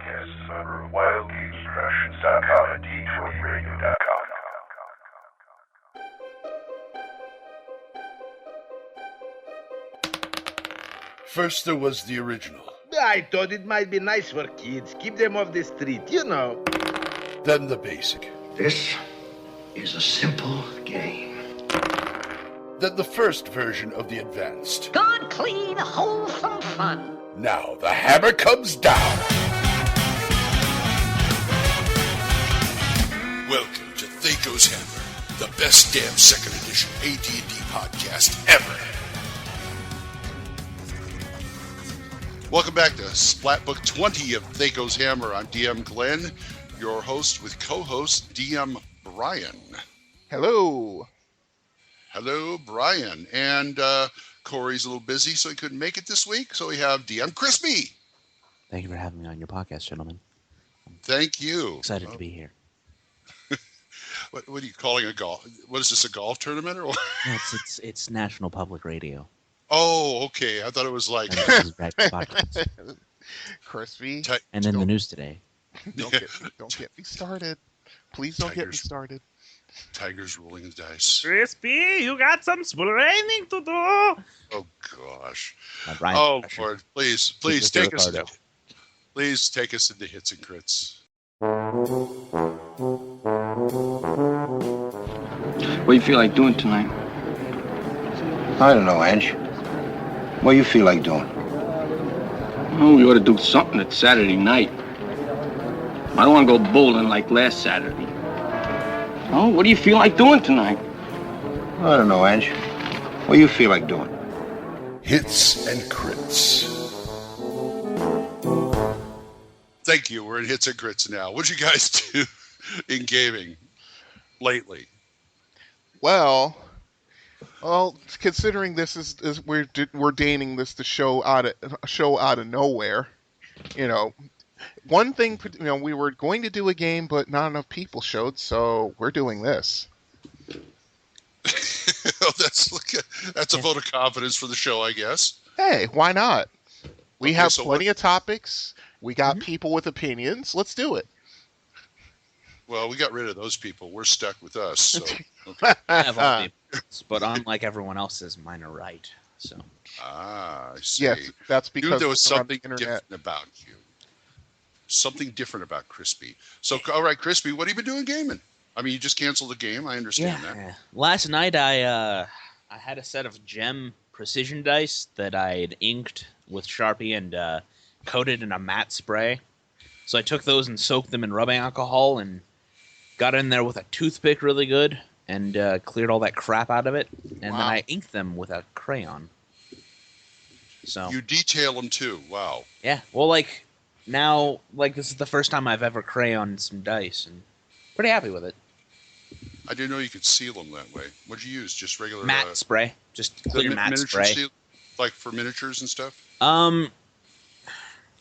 podcast is a member of WildGamesProductions.com and D20Radio.com. First there was the original. I thought it might be nice for kids. Keep them off the street, you know. Then the basic. This is a simple game. Then the first version of the advanced. Good, clean, wholesome fun. Now the hammer comes down. Welcome to THACO's Hammer, the best damn second edition AD&D podcast ever. Welcome back to Splatbook 20 of THACO's Hammer. I'm DM Glen, your host with co-host DM Brian. Hello. Hello, Brian. And Corey's a little busy, so he couldn't make it this week. So we have DM Crispy. Thank you for having me on your podcast, gentlemen. Thank you. Excited to be here. What are you calling a golf? What is this, a golf tournament or what? No, it's National Public Radio. Oh, okay. I thought it was like Crispy. And in the news today. Don't get me started. Please don't get me started. Tigers rolling the dice. Crispy, you got some splaining to do. Oh gosh. Oh Lord, please take us into hits and crits. What do you feel like doing tonight? I don't know, Ange. What do you feel like doing? Well, we ought to do something. It's Saturday night. I don't want to go bowling like last Saturday. Oh, what do you feel like doing tonight? I don't know, Ange. What do you feel like doing? Hits and crits. Thank you. We're in hits and crits now. What'd you guys do in gaming lately? Well, considering this is we're deigning this to show out of nowhere, you know. One thing, you know, we were going to do a game, but not enough people showed, so we're doing this. That's a vote of confidence for the show, I guess. Hey, why not? We have so plenty of topics. We got people with opinions. Let's do it. Well, we got rid of those people. We're stuck with us. So. I have all the opinions, but unlike everyone else's, mine are right. So. I see. Yes, that's because Knew there was something the different about you. Something different about Crispy. So, all right, Crispy, what have you been doing gaming? I mean, you just canceled the game. I understand that. Last night I had a set of gem precision dice that I had inked with Sharpie and coated in a matte spray. So I took those and soaked them in rubbing alcohol and got in there with a toothpick really good and cleared all that crap out of it. And then I inked them with a crayon. So you detail them too. Wow. Yeah. Well, now, this is the first time I've ever crayoned some dice, and pretty happy with it. I didn't know you could seal them that way. What'd you use? Just regular matte spray, just clear matte spray, like for miniatures and stuff.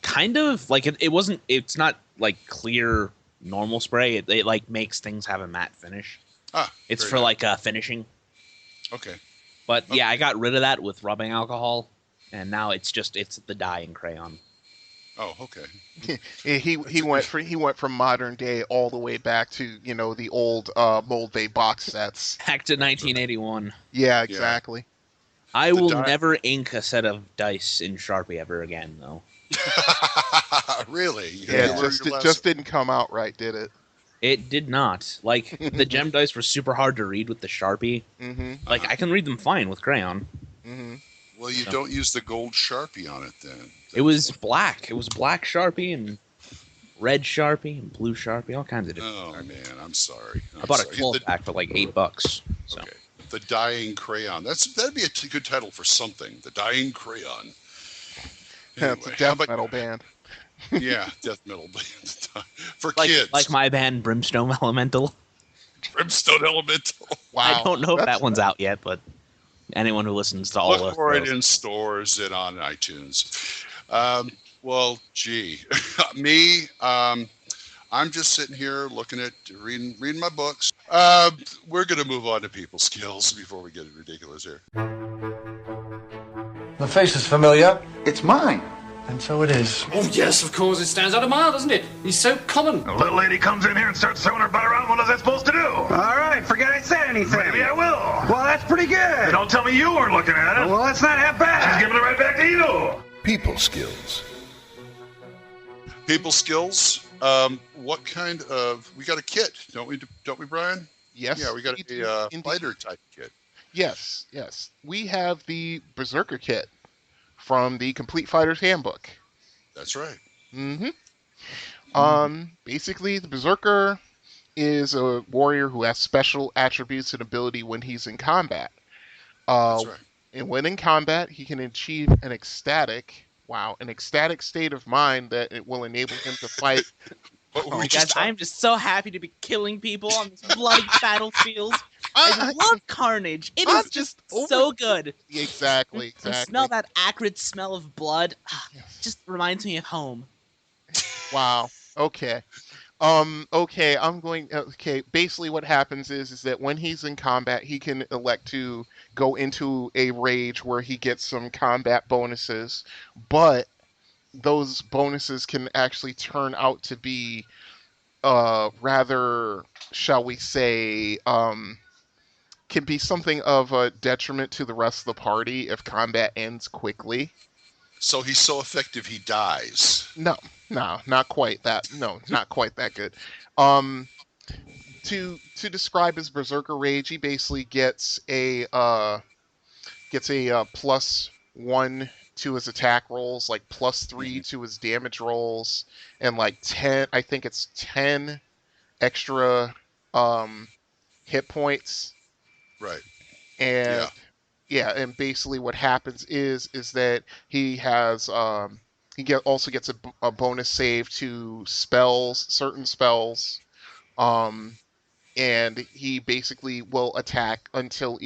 Kind of like it wasn't. It's not like clear normal spray. It like makes things have a matte finish. It's for nice. Finishing. Okay. But yeah, I got rid of that with rubbing alcohol, and now it's the dye and crayon. Oh, okay. he went from modern day all the way back to, you know, the old Mold Bay box sets. Back to 1981. Yeah, exactly. Yeah. I will never ink a set of dice in Sharpie ever again, though. Really? Yeah, it just didn't come out right, did it? It did not. Like, the gem dice were super hard to read with the Sharpie. Mm-hmm. Like, I can read them fine with crayon. Mm-hmm. Well, you don't use the gold Sharpie on it then. It was black. It was black Sharpie and red Sharpie and blue Sharpie, all kinds of different. Oh man, I'm sorry. I bought a 12-pack for like $8. So. Okay, the dying crayon. That'd be a good title for something. The dying crayon. Anyway, it's a death metal band. Yeah, death metal band for kids. Like my band, Brimstone Elemental. Brimstone Elemental. Wow. I don't know if that one's out yet, but anyone who listens to all of look for it in stores and on iTunes. Well, gee, me, I'm just sitting here looking at reading my books. We're going to move on to people skills before we get ridiculous here. The face is familiar. It's mine. And so it is. Oh, yes, of course. It stands out a mile, doesn't it? He's so common. A little lady comes in here and starts throwing her butt around. What is that supposed to do? All right, forget I said anything. Maybe I will. Well, that's pretty good. Don't tell me you weren't looking at it. Well, that's not half bad. She's giving it right back to you. People skills. People skills. What kind of? We got a kit, don't we, Brian? Yes. Yeah, we got a fighter type kit. Yes. We have the Berserker kit from the Complete Fighter's Handbook. That's right. Basically, the Berserker is a warrior who has special attributes and ability when he's in combat. That's right. And when in combat, he can achieve an ecstatic state of mind that it will enable him to fight. Guys, I'm just so happy to be killing people on this bloody battlefield. I love carnage. It is just so good. Exactly. You smell that acrid smell of blood. Just reminds me of home. Wow. Okay. Basically what happens is that when he's in combat, he can elect to go into a rage where he gets some combat bonuses, but those bonuses can actually turn out to be rather, shall we say, can be something of a detriment to the rest of the party if combat ends quickly. So he's so effective he dies. No, not quite that. No, not quite that good. To describe his Berserker Rage, he basically gets a +1 to his attack rolls, like +3 to his damage rolls, and like 10. I think it's 10 extra hit points. Right. And and basically what happens is that he has also gets a bonus save to certain spells, and he basically will attack until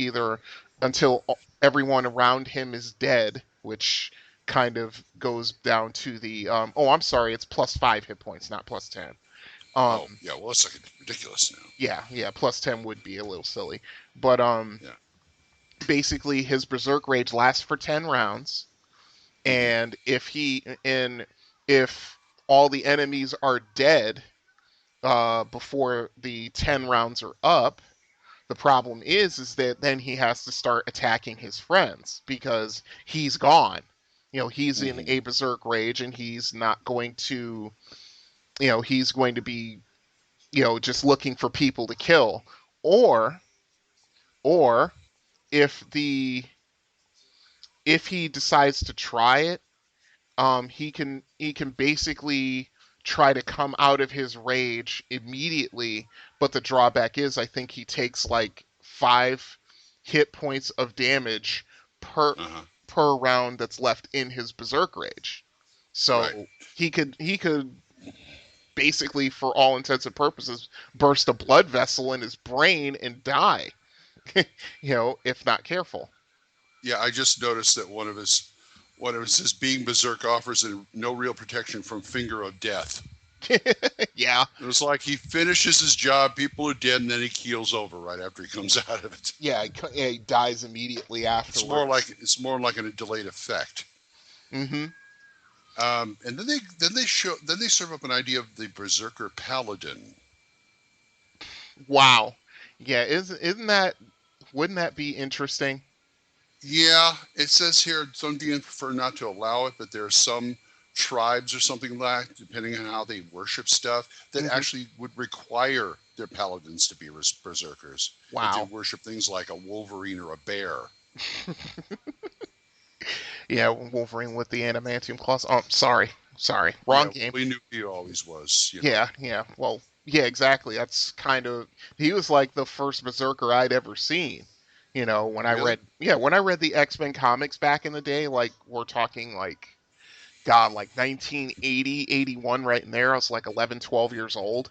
everyone around him is dead, which kind of goes down to the I'm sorry, it's +5 hit points, not +10. Well, it's like ridiculous now. Yeah, +10 would be a little silly, but basically his Berserk Rage lasts for 10 rounds, and if all the enemies are dead before the 10 rounds are up, the problem is that then he has to start attacking his friends because he's gone. He's in a Berserk Rage, and he's not going to, he's going to be, just looking for people to kill, or if he decides to try it, he can basically try to come out of his rage immediately, but the drawback is I think he takes like 5 hit points of damage per round that's left in his Berserk Rage. So he could basically, for all intents and purposes, burst a blood vessel in his brain and die. If not careful. Yeah, I just noticed that one of his being Berserk offers no real protection from Finger of Death. Yeah. It was like he finishes his job, people are dead, and then he keels over right after he comes out of it. Yeah, he dies immediately afterwards. It's more like a delayed effect. Mm-hmm. And then they serve up an idea of the Berserker Paladin. Wow. Yeah, wouldn't that be interesting? Yeah, it says here some DMs prefer not to allow it, but there are some tribes or something like, depending on how they worship stuff, that actually would require their paladins to be berserkers. Wow. If they worship things like a wolverine or a bear. Yeah, Wolverine with the adamantium claws. Oh, sorry, wrong game. We knew he always was. Yeah. Well, yeah, exactly. That's he was like the first berserker I'd ever seen. When I read the X-Men comics back in the day, like we're talking like 1980, 81, right in there. I was like 11, 12 years old.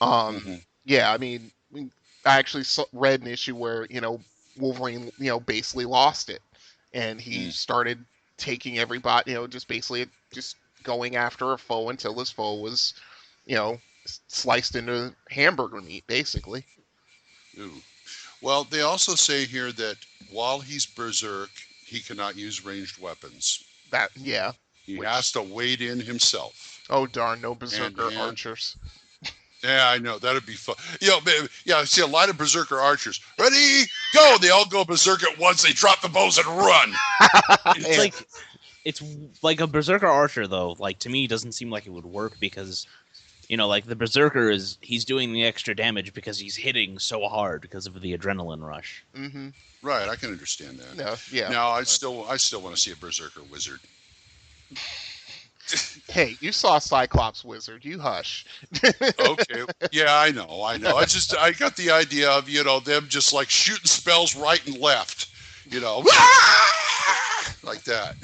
Yeah, I mean, I actually read an issue where, Wolverine, basically lost it. And he started taking everybody, just basically just going after a foe until his foe was, sliced into hamburger meat, basically. Ooh. Well, they also say here that while he's berserk, he cannot use ranged weapons. Yeah. He has to wade in himself. Oh darn! No berserker And- archers. Yeah, I know. That'd be fun. I see a lot of berserker archers. Ready, go! They all go berserk at once. They drop the bows and run. It's like a berserker archer, though. Like, to me, doesn't seem like it would work because, like the berserker he's doing the extra damage because he's hitting so hard because of the adrenaline rush. Mm-hmm. Right, I can understand that. Yeah. Now, I still want to see a berserker wizard. Hey, you saw Cyclops Wizard. You hush. Okay. Yeah, I know. I got the idea of, them just like shooting spells right and left. Like that.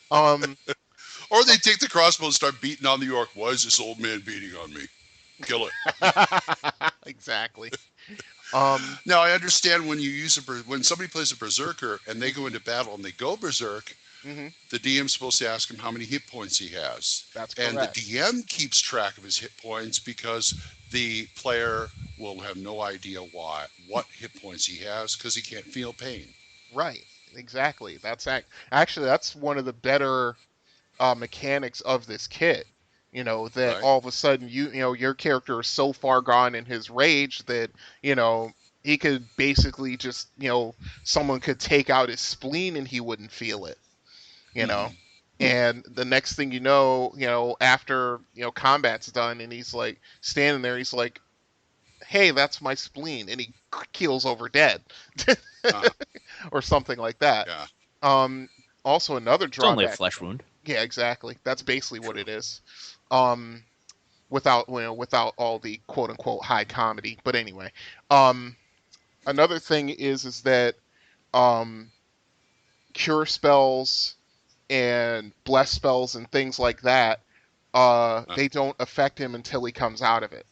Or they take the crossbow and start beating on the orc. Why is this old man beating on me? Kill it. Exactly. Now, I understand when when somebody plays a berserker and they go into battle and they go berserk, mm-hmm. the DM's supposed to ask him how many hit points he has. That's correct. And the DM keeps track of his hit points because the player will have no idea what hit points he has because he can't feel pain. Right. Exactly. That's that's one of the better mechanics of this kit. That right. All of a sudden your character is so far gone in his rage that he could basically just someone could take out his spleen and he wouldn't feel it. And the next thing after combat's done and he's like standing there, he's like, hey, that's my spleen, and he keels over dead. Or something like that. Yeah. Also another drawback. It's only a flesh wound. Yeah, exactly. That's basically what it is. Without all the quote unquote high comedy. But anyway, another thing is that cure spells and bless spells and things like that, they don't affect him until he comes out of it.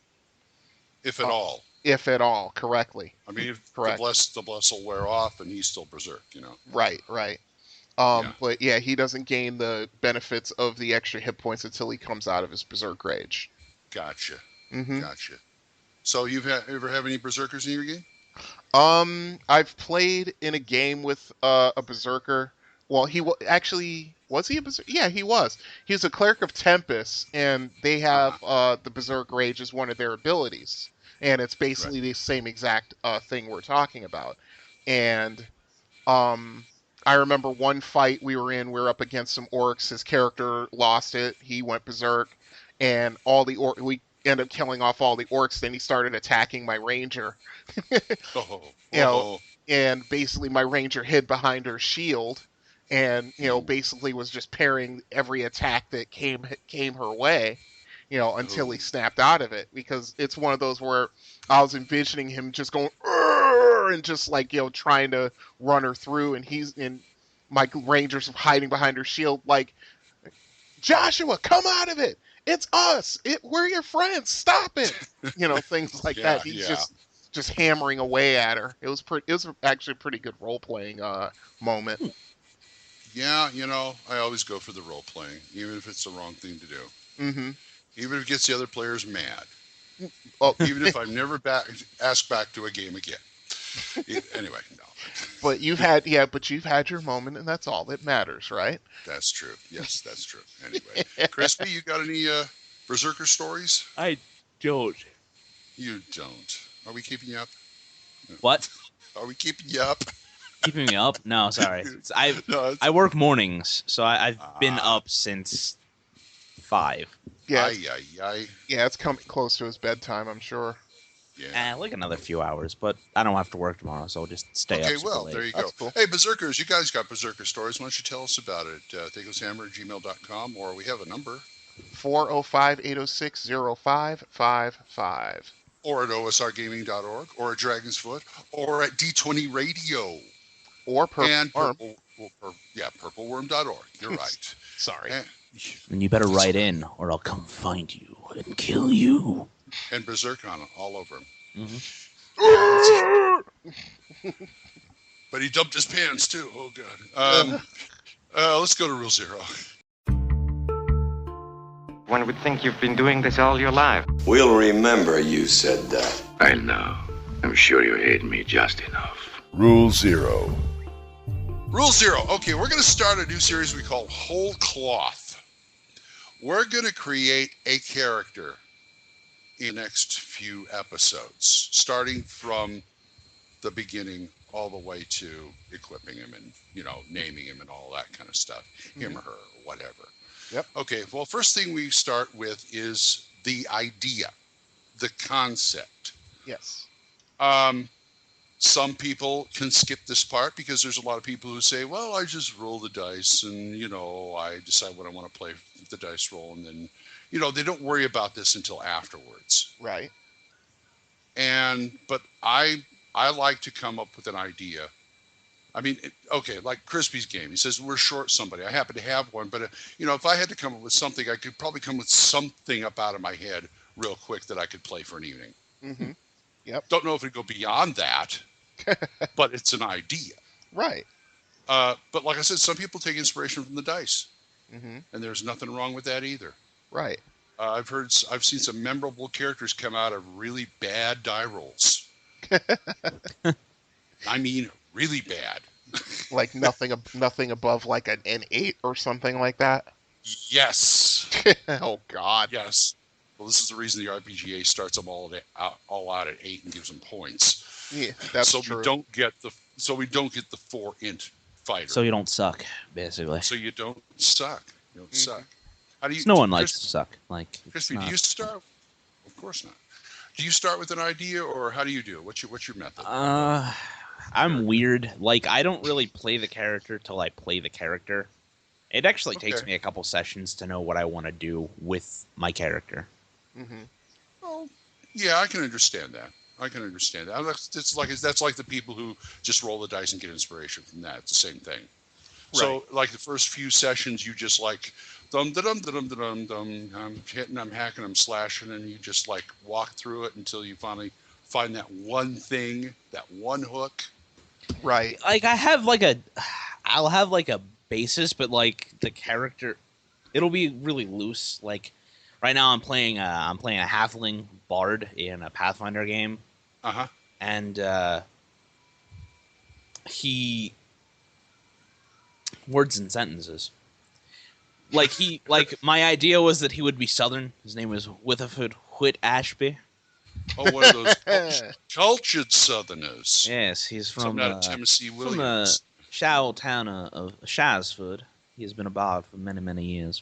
If at all. If at all, correctly. I mean, if correct. the bless will wear off and he's still berserk, Right. But yeah, he doesn't gain the benefits of the extra hit points until he comes out of his berserk rage. Gotcha. Mm-hmm. Gotcha. So you've ever have any berserkers in your game? I've played in a game with a berserker. Well, was he a berserker? Yeah, he was. He's a cleric of Tempest, and they have the berserk rage as one of their abilities, and it's basically the same exact thing we're talking about. And I remember one fight we were up against some orcs. His character lost it. He went berserk, and we ended up killing off all the orcs. Then he started attacking my ranger. And basically my ranger hid behind her shield, and basically was just parrying every attack that came her way, until he snapped out of it. Because it's one of those where I was envisioning him just going and just like trying to run her through, and my ranger's hiding behind her shield like, Joshua, come out of it! It's us! We're your friends! Stop it! Things like that. He's just hammering away at her. It was actually a pretty good role playing moment. Yeah, I always go for the role playing, even if it's the wrong thing to do. Mm-hmm. Even if it gets the other players mad. Oh. Even if I'm never asked back to a game again. Anyway, no. But you've had your moment, and that's all that matters, right? That's true. Yes, that's true. Anyway, Crispy, you got any berserker stories? I don't. You don't. Are we keeping you up? What? Are we keeping you up? Keeping me up? No, sorry. I work mornings, so I've been up since 5. Yeah. Yeah, it's coming close to his bedtime, I'm sure. Yeah. Like another few hours, but I don't have to work tomorrow, so I'll just stay up. Okay, well, late. there you That's go. cool. Hey, Berserkers, you guys got Berserker stories. Why don't you tell us about it? THACOshammer@gmail.com, or we have a number. 405-806-0555. Or at osrgaming.org, or at Dragon's Foot, or at D20 Radio. Or purpleworm.org. You're right. Sorry. And you better write in, or I'll come find you and kill you. And Berserk on it, all over him. Mm-hmm. But he dumped his pants, too. Oh, God. Let's go to Rule 0. One would think you've been doing this all your life. We'll remember you said that. I know. I'm sure you hate me just enough. Rule 0. Rule 0. Okay, we're going to start a new series we call Whole Cloth. We're going to create a character in the next few episodes, starting from the beginning all the way to equipping him and, naming him and all that kind of stuff, him or her, or whatever. Yep. Okay, well, first thing we start with is the idea, the concept. Yes. Some people can skip this part because there's a lot of people who say, well, I just roll the dice and, I decide what I want to play the dice roll. And then, they don't worry about this until afterwards. Right. But I like to come up with an idea. I mean, okay, like Crispy's game. He says, we're short somebody. I happen to have one. But, if I had to come up with something, I could probably come with something up out of my head real quick that I could play for an evening. Mm-hmm. Yep. Don't know if it'd go beyond that, but it's an idea. Right. But like I said, some people take inspiration from the dice. Mm-hmm. And there's nothing wrong with that either. Right. I've seen some memorable characters come out of really bad die rolls. I mean, really bad. Like nothing above like an 8 or something like that. Yes. Oh God. Yes. Well, this is the reason the RPGA starts them all out at 8 and gives them points. Yeah, that's so true. we don't get the 4-int fighter. So you don't suck, basically. So you don't suck. You don't suck. How do you? No one likes to suck. Like, Crispy, do you start? Of course not. Do you start with an idea, or how do you do it? What's your method? I'm weird. Like, I don't really play the character till I play the character. It actually takes me a couple sessions to know what I want to do with my character. Mm-hmm. Oh, yeah, I can understand that. That's like the people who just roll the dice and get inspiration from that. It's the same thing. Right. So, like the first few sessions, you just like dum dum dum dum dum. I'm hitting, I'm hacking, I'm slashing, and you just like walk through it until you finally find that one thing, that one hook. Right. Like I'll have like a basis, but like the character, it'll be really loose. Like right now, I'm playing a halfling bard in a Pathfinder game. And he words and sentences. Like my idea was that he would be Southern. His name was Witherford Whit Ashby. Oh, one of those cultured Southerners. Yes, he's from something out of Tennessee Williams. From the Shao town of Shazford. He has been a bard for many, many years.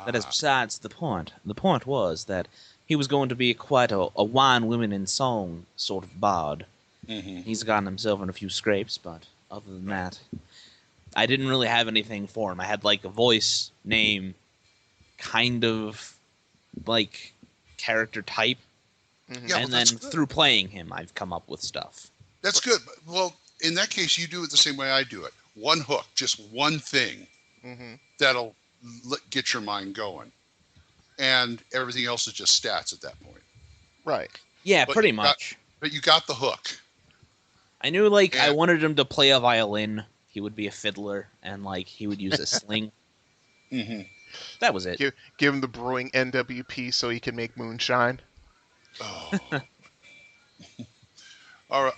That is besides the point. The point was that he was going to be quite a wine, women, and song sort of bard. Mm-hmm. He's gotten himself in a few scrapes, but other than that, I didn't really have anything for him. I had like a voice, name, kind of like character type. Mm-hmm. Yeah, and then through playing him, I've come up with stuff. That's good. Well, in that case, you do it the same way I do it. One hook, just one thing that'll get your mind going. And everything else is just stats at that point. Right. Yeah, pretty much. But you got the hook. I knew, like, I wanted him to play a violin. He would be a fiddler, and, like, he would use a sling. Mm-hmm. That was it. Give him the brewing NWP so he can make moonshine. Oh. All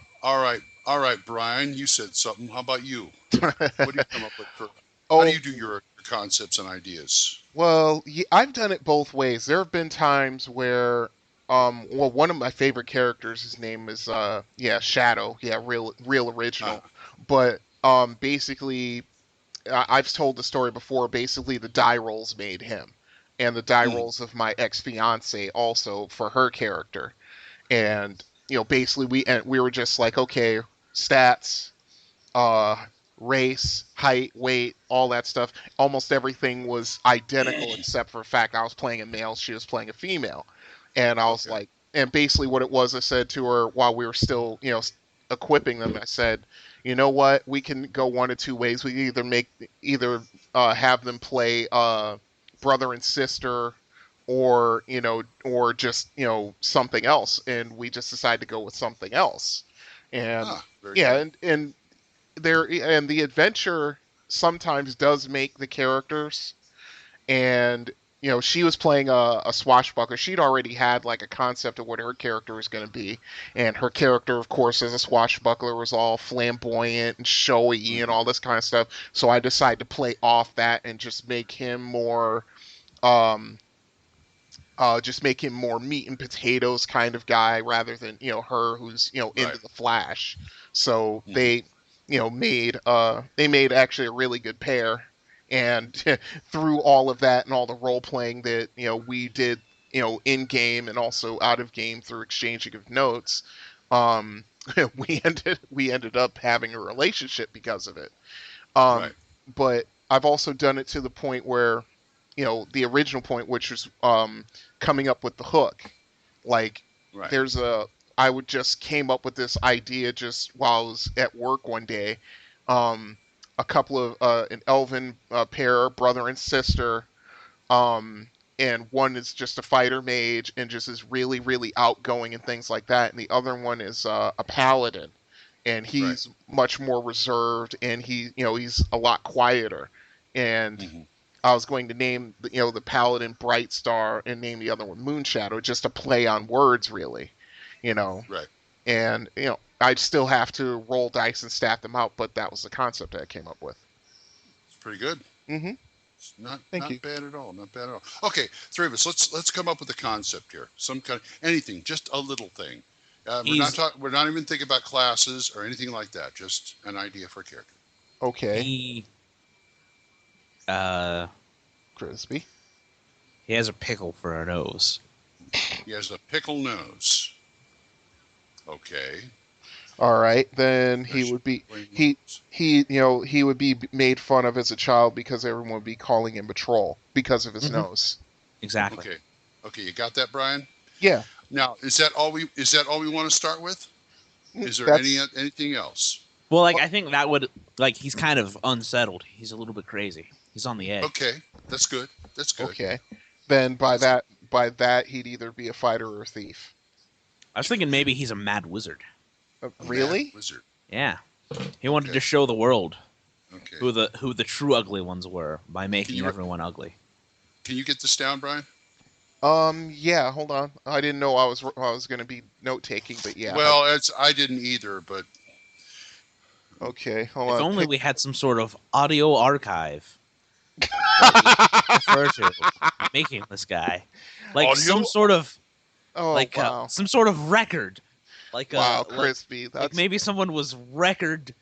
right, Brian, you said something. How about you? What do you come up with? How do you do your concepts and ideas? Well, I've done it both ways. There have been times where, one of my favorite characters, his name is, Shadow. Yeah, real original. But, basically, I've told the story before. Basically, the die rolls made him. And the die rolls of my ex-fiance also for her character. And, basically we were just like, okay, stats, race, height, weight, all that stuff. Almost everything was identical except for the fact I was playing a male, she was playing a female. And I was like, and basically what it was, I said to her while we were still, equipping them, I said, you know what, we can go one of two ways. We either have them play brother and sister, or just something else, and we just decided to go with something else. And and the adventure sometimes does make the characters, and she was playing a swashbuckler. She'd already had like a concept of what her character was going to be, and her character, of course, as a swashbuckler, was all flamboyant and showy and all this kind of stuff. So I decided to play off that and just make him more, meat and potatoes kind of guy rather than her who's into the Flash. So they made actually a really good pair. And through all of that and all the role playing that we did in game and also out of game through exchanging of notes, we ended up having a relationship because of it. But I've also done it to the point where the original point, which was coming up with the hook. Like I would just came up with this idea just while I was at work one day. A couple of an elven pair, brother and sister, and one is just a fighter mage and just is really, really outgoing and things like that, and the other one is a paladin, and he's much more reserved, and he's a lot quieter. And I was going to name the paladin Bright Star and name the other one Moonshadow, just to play on words, really, And I'd still have to roll dice and stat them out, but that was the concept I came up with. It's pretty good. Mm-hmm. It's not bad at all. Not bad at all. Okay, three of us. Let's come up with a concept here. Some kind of anything, just a little thing. We're not even thinking about classes or anything like that. Just an idea for a character. Okay. Crispy. He has a pickle for a nose. He has a pickle nose. Okay. All right, then he would be he would be made fun of as a child because everyone would be calling him a troll because of his nose. Exactly. Okay, you got that, Brian? Yeah. Now, is that all we want to start with? Is there anything else? Well, I think that would he's kind of unsettled. He's a little bit crazy. He's on the edge. Okay, that's good. Okay, then by that he'd either be a fighter or a thief. I was thinking maybe he's a mad wizard. Really? Mad wizard. Yeah, he wanted to show the world who the true ugly ones were by making everyone ugly. Can you get this down, Brian? Yeah. Hold on. I didn't know I was going to be note taking, but yeah. Well, I didn't either, but. Okay, hold on. If only we had some sort of audio archive. Refer to making this guy some sort of some sort of record, Crispy. Maybe someone was recording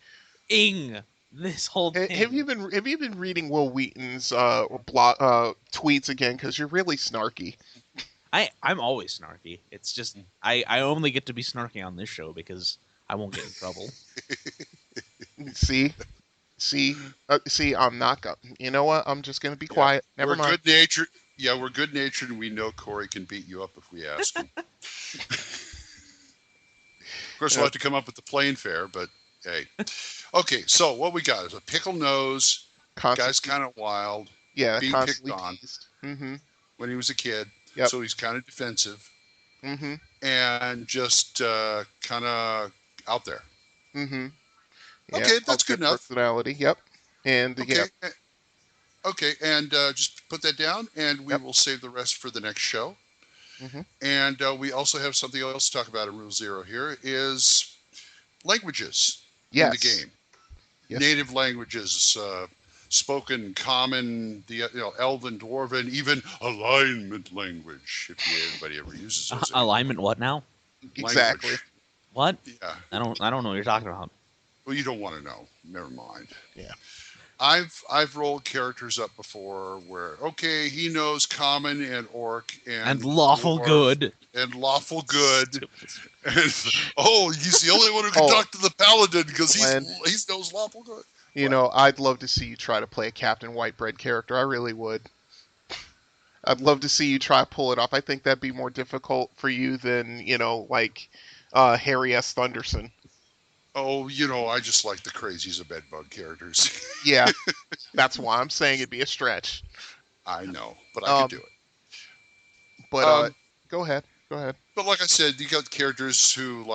this whole thing. Have you been reading Will Wheaton's tweets again? Because you're really snarky. I'm always snarky. It's just I only get to be snarky on this show because I won't get in trouble. See, I'm not going. You know what? I'm just going to be quiet. Never mind. We're good-natured. Yeah, we're good-natured, and we know Corey can beat you up if we ask him. Of course, we'll have to come up with the plane fare, but hey. Okay, so what we got is a pickle nose. Guy's kind of wild. Yeah, being picked on when he was a kid. Yep. So he's kind of defensive. Mm-hmm. And just kind of out there. Mm-hmm. Yeah, okay, that's good enough. Personality, yep. And okay, and just put that down, and we will save the rest for the next show. Mm-hmm. And we also have something else to talk about in Rule Zero here is languages in the game. Yes. Native languages, spoken, common, the Elven, Dwarven, even alignment language. If anybody ever uses those. Alignment, what now? Exactly. Language. What? Yeah. I don't know what you're talking about. Well, you don't want to know. Never mind. Yeah. I've rolled characters up before where he knows common and orc and lawful good and lawful good and he's the only one who can talk to the paladin because he knows lawful good. You know, I'd love to see you try to play a Captain Whitebread character. I really would. I'd love to see you try to pull it off. I think that'd be more difficult for you than Harry S. Thunderson. Oh, I just like the crazies of bedbug characters. Yeah, that's why I'm saying it'd be a stretch. I know, but I can do it. But go ahead. But like I said, you got characters who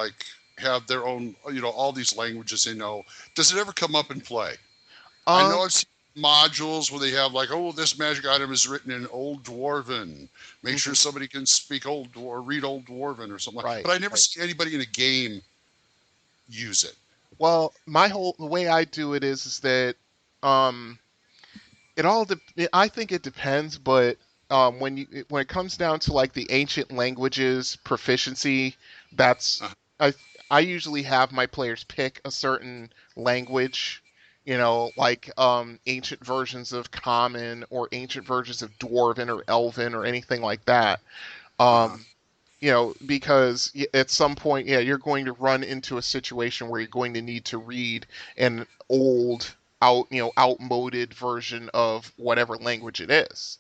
have their own, all these languages they know. Does it ever come up in play? I know modules where they have like, oh, this magic item is written in Old Dwarven. Make sure somebody can speak read Old Dwarven or something. But I never see anybody in a game use it. Well, the way I do it is that I think it depends, but when it comes down to like the ancient languages proficiency, that's I usually have my players pick a certain language, like ancient versions of Common or ancient versions of Dwarven or Elven or anything like that. Because at some point, you're going to run into a situation where you're going to need to read an outmoded version of whatever language it is.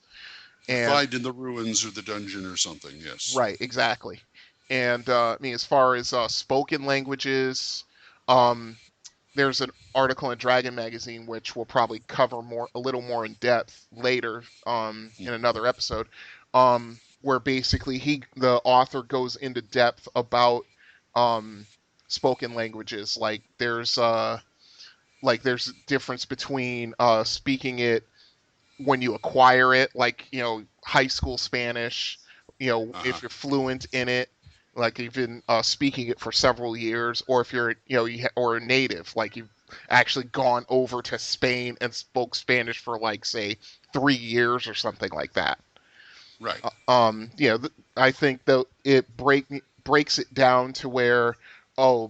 And find in the ruins or the dungeon or something, yes. Right, exactly. And as far as spoken languages, there's an article in Dragon Magazine which we'll probably cover a little more in depth later in another episode, where basically the author goes into depth about spoken languages. Like there's a difference between speaking it when you acquire it, like high school Spanish, if you're fluent in it, like you've been speaking it for several years, or if you're or a native, like you've actually gone over to Spain and spoke Spanish for like say 3 years or something like that. Right. I think that it breaks it down to where,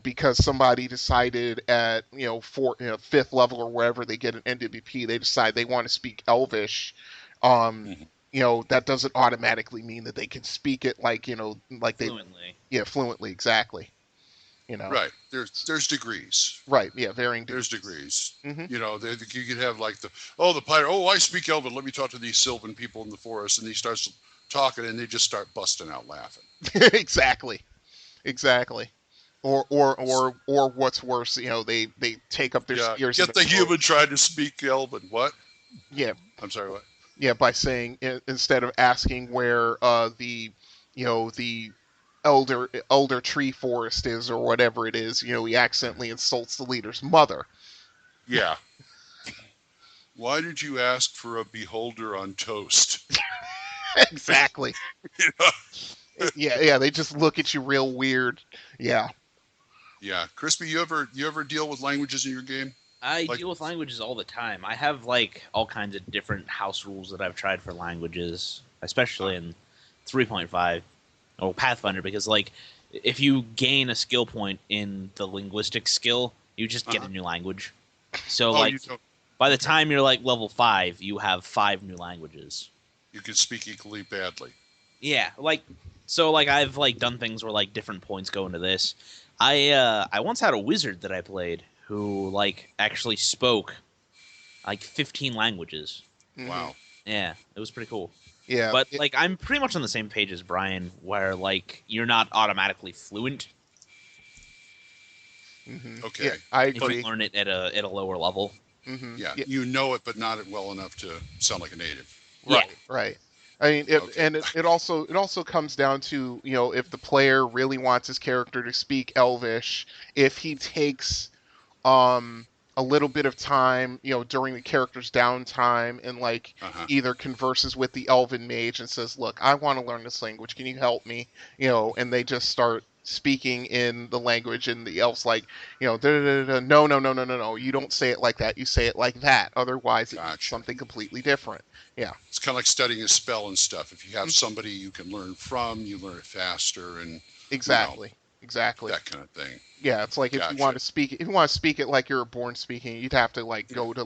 because somebody decided at fifth level or wherever they get an NWP, they decide they want to speak Elvish. That doesn't automatically mean that they can speak it like fluently. Fluently, exactly. Right. There's degrees. Right. Yeah. Varying degrees. There's degrees. Mm-hmm. You could have like the pirate. Oh, I speak Elven. Let me talk to these Sylvan people in the forest, and he starts talking, and they just start busting out laughing. Exactly. Or what's worse, they take up their ears. Get the human trying to speak Elven. What? Yeah. I'm sorry. What? Yeah, by saying instead of asking where the elder tree forest is or whatever it is, he accidentally insults the leader's mother. Yeah. Why did you ask for a beholder on toast? Exactly. Yeah, they just look at you real weird. Yeah. Yeah, Crispy, you ever deal with languages in your game? I deal with languages all the time. I have like all kinds of different house rules that I've tried for languages, especially in 3.5 or Pathfinder, because like if you gain a skill point in the linguistic skill, you just get a new language. So by the time you're like level 5, you have 5 new languages. You can speak equally badly. Yeah, I've like done things where like different points go into this. I once had a wizard that I played who like actually spoke like 15 languages. Wow. Yeah, it was pretty cool. Yeah. But like I'm pretty much on the same page as Brian, where like you're not automatically fluent. Mm-hmm. Okay. Yeah, I agree. If you learn it at a lower level. Mm-hmm. Yeah, you know it, but not well enough to sound like a native. Right. I mean, it also comes down to if the player really wants his character to speak Elvish, if he takes a little bit of time, during the character's downtime and either converses with the Elven mage and says, "Look, I want to learn this language. Can you help me?" And they just start speaking in the language, and the elf's like, no, you don't say it like that. You say it like that. Otherwise, it means something completely different. Yeah. It's kind of like studying a spell and stuff. If you have somebody you can learn from, you learn it faster, and exactly that kind of thing. Yeah, it's like if you want to speak it like you're born speaking, you'd have to go to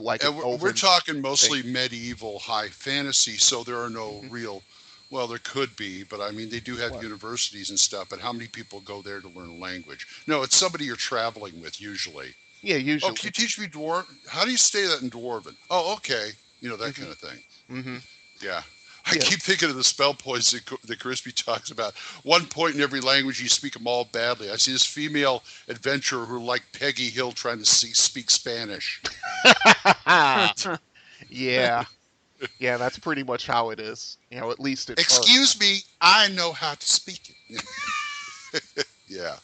we're talking mostly medieval high fantasy, so there are no real. Well, there could be, but I mean, they do have universities and stuff, but how many people go there to learn language? No, it's somebody you're traveling with, usually. Yeah, usually. Oh, can you teach me Dwarven? How do you say that in Dwarven? Oh, okay. That kind of thing. Mm-hmm. Yeah. I keep thinking of the spell points that Crispy talks about. One point in every language, you speak them all badly. I see this female adventurer who, like Peggy Hill, trying to speak Spanish. Yeah. Yeah, that's pretty much how it is. At least it's. Excuse me, I know how to speak it. Yeah,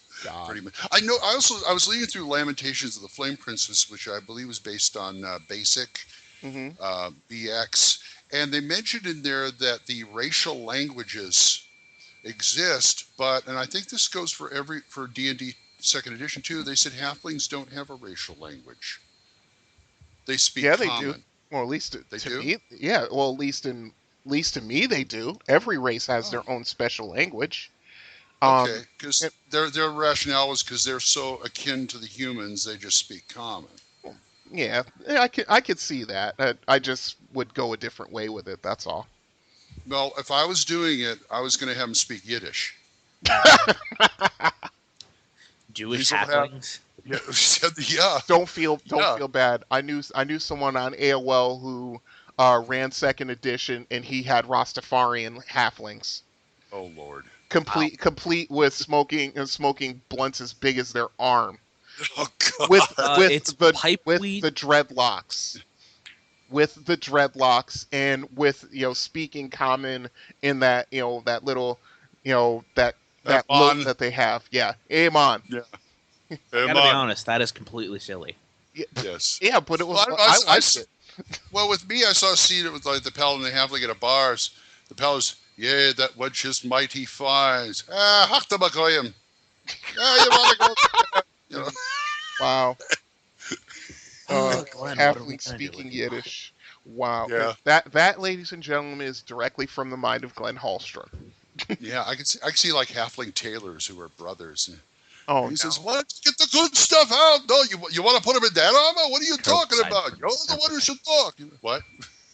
pretty much. I was reading through Lamentations of the Flame Princess, which I believe was based on Basic, BX, and they mentioned in there that the racial languages exist, and I think this goes for D&D Second Edition too. They said halflings don't have a racial language; they speak they common. do. Well, at least They to do? me, yeah. Well, at least to me, they do. Every race has their own special language. Okay, because their rationale was because they're so akin to the humans, they just speak common. Yeah, I could see that. I just would go a different way with it. That's all. Well, if I was doing it, I was going to have them speak Yiddish. Jewish halflings. Yeah. Don't feel bad. I knew someone on AOL who ran Second Edition, and he had Rastafarian halflings. Oh Lord. Complete with smoking blunts as big as their arm. Oh God. With the dreadlocks. With the dreadlocks, and with speaking common in that that little that look that they have. Yeah, Amon. Yeah. I gotta be honest, that is completely silly. Yes. Yeah, but it was. I liked it. Well, with me, I saw a scene. It was like the paladin and the halfling at a bars. The paladin's, yeah, that wench is mighty fine. Hachtabakoyim. Yeah, you want to go? Wow. Glenn, Halfling speaking Yiddish. Wow. Yeah. That, ladies and gentlemen, is directly from the mind of Glenn Hallstrom. Yeah, I can see like halfling tailors who are brothers. And he says, "Let's get the good stuff out." No, you want to put him in that armor? What are you talking about? You're the one who should talk. What?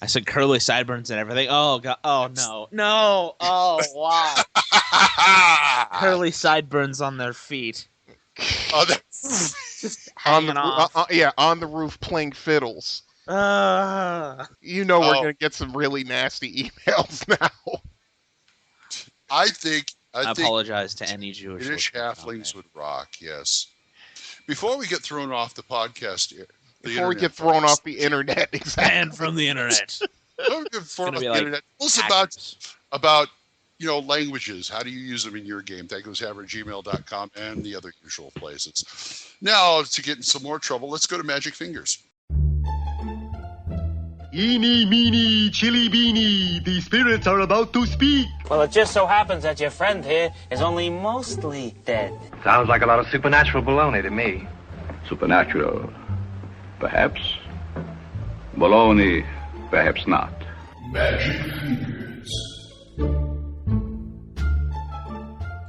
I said curly sideburns and everything. Oh God! Oh no! Oh wow! Curly sideburns on their feet. Oh, just hanging off. On the roof playing fiddles. Uh, We're gonna get some really nasty emails now. I apologize to any Jewish halflings would rock. Yes. Before we get thrown off the podcast, before we get thrown off the internet, exactly. Banned from the internet. Tell us about languages. How do you use them in your game? THACOsHaver@gmail.com and the other usual places. Now, to get in some more trouble, let's go to Magic Fingers. Eeny, meeny, chili beanie, the spirits are about to speak. Well, it just so happens that your friend here is only mostly dead. Sounds like a lot of supernatural baloney to me. Supernatural, perhaps. Baloney, perhaps not. Magic Fingers.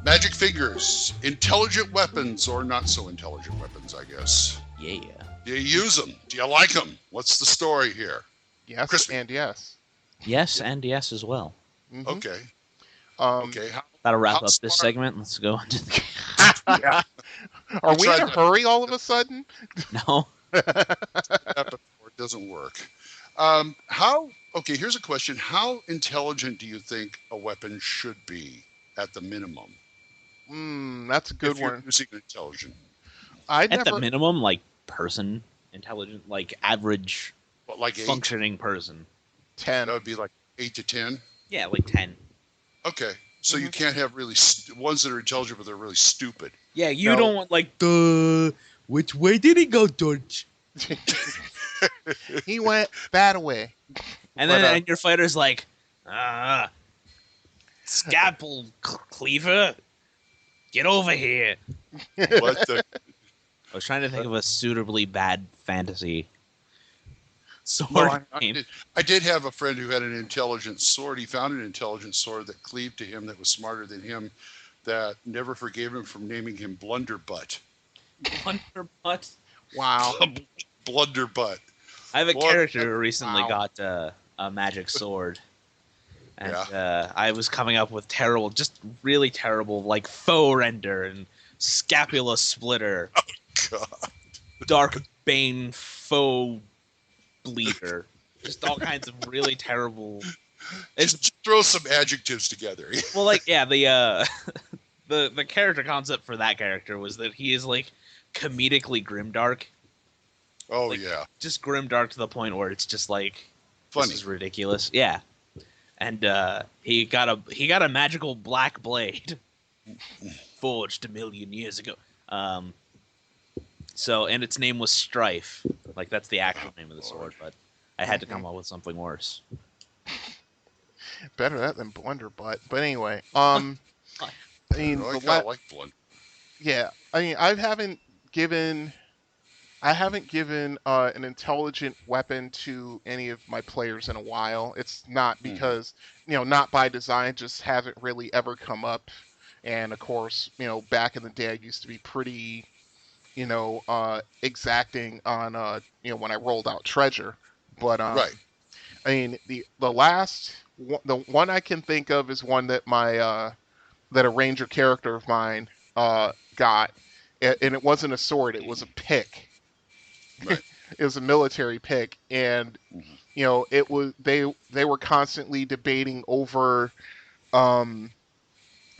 Magic Fingers. Intelligent weapons or not so intelligent weapons, I guess. Yeah. Do you use them? Do you like them? What's the story here? Yes, Crispy. and yes. Yes, and yes as well. Mm-hmm. Okay. Okay. That'll wrap up this segment. Let's go on to the... Yeah. Are we in a hurry all of a sudden? No. It doesn't work. Here's a question. How intelligent do you think a weapon should be at the minimum? That's a good if you're one. Using intelligent. The minimum, like person intelligent, like average like functioning person. 10. That would be like 8 to 10? Yeah, like 10. Okay. So you can't have really ones that are intelligent, but they're really stupid. Yeah, you don't want like, which way did he go, George? He went that way. And then and your fighter's like, scalpel cleaver, get over here. What the? I was trying to think of a suitably bad fantasy sword game. I did have a friend who had an intelligent sword. He found an intelligent sword that cleaved to him, that was smarter than him, that never forgave him from naming him Blunderbutt. Blunderbutt? Wow. Blunderbutt. I have a character who recently got a magic sword. And I was coming up with just really terrible, like foe render and scapula splitter. Oh, God. Dark bane foe bleeder. Just all kinds of really terrible. Just throw some adjectives together. Well, like, yeah, the character concept for that character was that he is like comedically grimdark. Oh, like, yeah. Just grimdark to the point where it's just like funny. This is ridiculous. Yeah. And he got a magical black blade forged 1,000,000 years ago. And its name was Strife. Like, that's the actual name of the sword, but I had to come up with something worse. Better that than Blunderbutt. But anyway, I mean, I kind of like Blunder. Yeah, I mean, I haven't given an intelligent weapon to any of my players in a while. It's not because, not by design, just hasn't really ever come up. And of course, back in the day, I used to be pretty, exacting on, when I rolled out treasure. But right. I mean, the one I can think of is one that that a ranger character of mine got, and it wasn't a sword; it was a pick. Right. It was a military pick, and it was they were constantly debating over,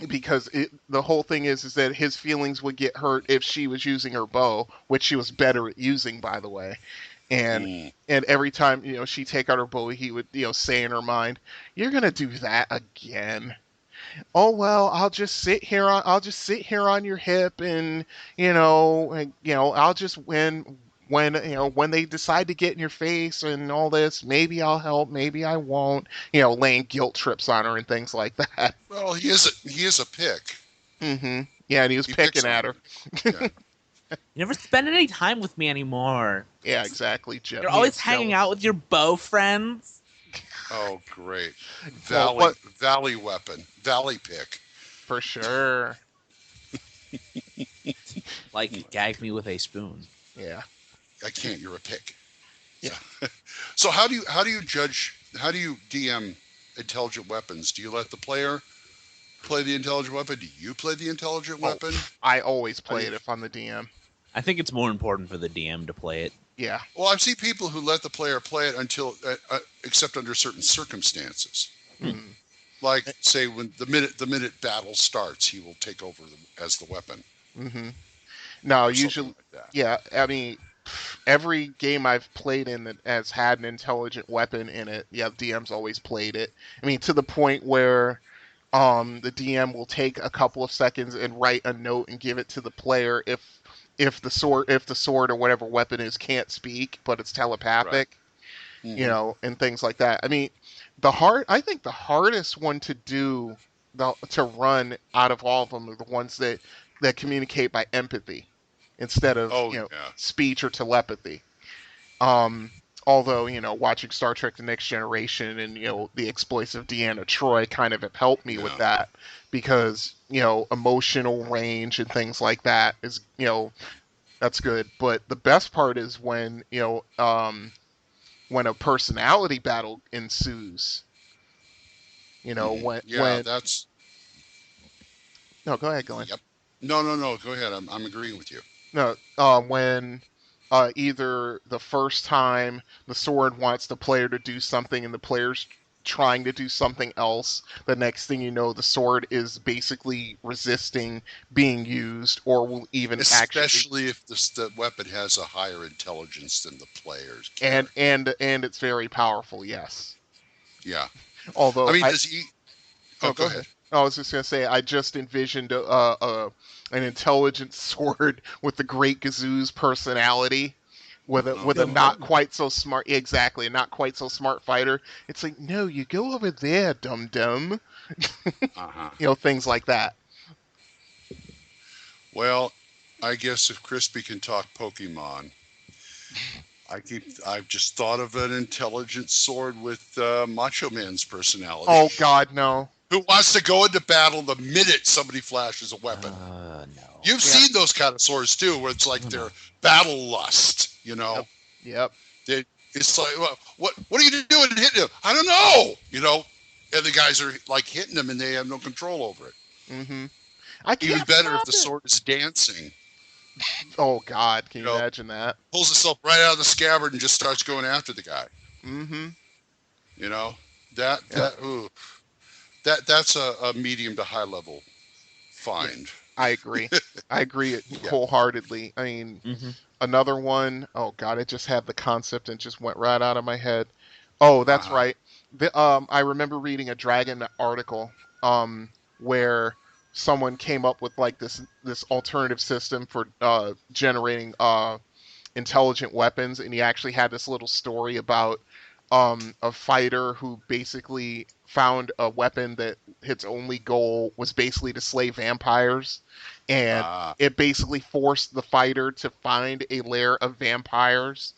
because the whole thing is that his feelings would get hurt if she was using her bow, which she was better at using, by the way. And every time she'd take out her bow, he would say in her mind, "You're gonna do that again." Oh well, I'll just sit here on your hip, and I'll just when they decide to get in your face and all this, maybe I'll help, maybe I won't. Laying guilt trips on her and things like that. Well, he is a pick. Mm-hmm. Yeah, and he was picking at her. Yeah. You never spend any time with me anymore. Yeah, exactly, Jim. You're always hanging out with your bow friends. Oh, great. Valley weapon. Valley pick. For sure. Like, gag me with a spoon. Yeah. I can't, you're a pick. Yeah. So how do you DM intelligent weapons? Do you let the player play the intelligent weapon? Do you play the intelligent weapon? I always play it if I'm the DM. I think it's more important for the DM to play it. Yeah. Well, I've seen people who let the player play it until, except under certain circumstances. Like, say, when the minute battle starts, he will take over as the weapon. Mm-hmm. No, usually, like that. Yeah. I mean, every game I've played in that has had an intelligent weapon in it, yeah, DM's always played it. I mean, to the point where the DM will take a couple of seconds and write a note and give it to the player if the sword or whatever weapon is can't speak, but it's telepathic, right. And things like that. I mean, I think the hardest one to do to run out of all of them are the ones that communicate by empathy instead of speech or telepathy. Although, watching Star Trek The Next Generation and, the exploits of Deanna Troi kind of have helped me with that, because, emotional range and things like that is, that's good. But the best part is when a personality battle ensues. That's... No, go ahead, Glenn. Yep. No, go ahead. I'm agreeing with you. No, when either the first time the sword wants the player to do something and the player's trying to do something else, the next thing you know, the sword is basically resisting being used, or will even especially if the weapon has a higher intelligence than the player's character. And it's very powerful. Yes. Yeah. Although I mean, does he? Oh, go ahead. I was just gonna say, I just envisioned an intelligent sword with the Great Gazoo's personality, with a not quite so smart, a not quite so smart fighter. It's like, no, you go over there, dum dum. Things like that. Well, I guess if Crispy can talk Pokemon, I've just thought of an intelligent sword with Macho Man's personality. Oh God, no. Who wants to go into battle the minute somebody flashes a weapon? No. You've seen those kind of swords too, where it's like their battle lust, Yep. It's like, what are you doing hitting him? I don't know, and the guys are like hitting them and they have no control over it. Mm-hmm. Even better if the sword is dancing. Oh God, can you imagine that? Pulls itself right out of the scabbard and just starts going after the guy. Mm-hmm. That's a medium to high level find. I agree. I agree wholeheartedly. I mean, another one, oh God, I just had the concept and just went right out of my head. Oh, that's right. I remember reading a Dragon article where someone came up with like this alternative system for generating intelligent weapons, and he actually had this little story about a fighter who basically found a weapon that its only goal was basically to slay vampires, and it basically forced the fighter to find a lair of vampires.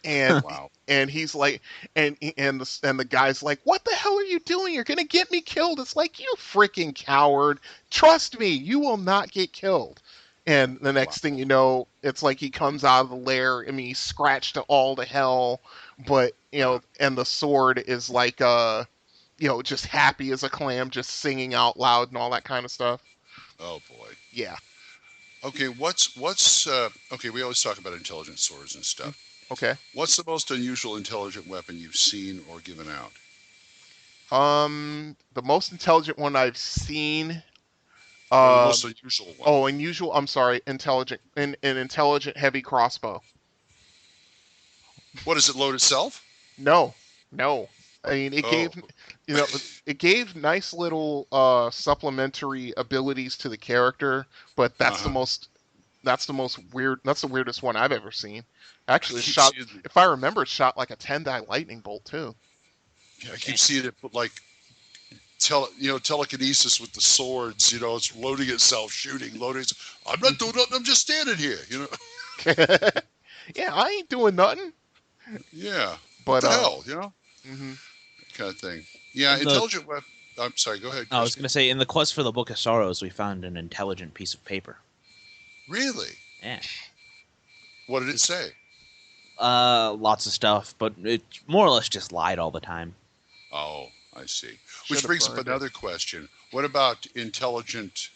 And Wow. and he's like, and the guy's like, "What the hell are you doing? You're gonna get me killed." It's like, "You freaking coward! Trust me, you will not get killed." And the next thing you know, it's like he comes out of the lair. I mean, he's scratched to all to hell, but and the sword is like just happy as a clam, just singing out loud and all that kind of stuff. Oh boy. Yeah. Okay, what's okay, we always talk about intelligent swords and stuff. Okay. What's the most unusual intelligent weapon you've seen or given out? The most intelligent one I've seen. Or the most unusual one. Oh, unusual. I'm sorry. Intelligent. An intelligent heavy crossbow. What, does it load itself? No. I mean, it gave nice little supplementary abilities to the character, but that's the most weird. That's the weirdest one I've ever seen. Actually, it shot. If I remember, it shot like a 10-die lightning bolt too. Yeah, I keep seeing it, but like telekinesis with the swords. It's loading itself, shooting, loading. I'm not doing nothing. I'm just standing here. Yeah, I ain't doing nothing. Yeah. But what the hell, Mm-hmm. Kind of thing. Yeah, intelligent weapon. I'm sorry. Go ahead. I was going to say, in the quest for the Book of Sorrows, we found an intelligent piece of paper. Really? Yeah. What did it say? Lots of stuff, but it more or less just lied all the time. Oh, I see. Which brings up another question. What about intelligent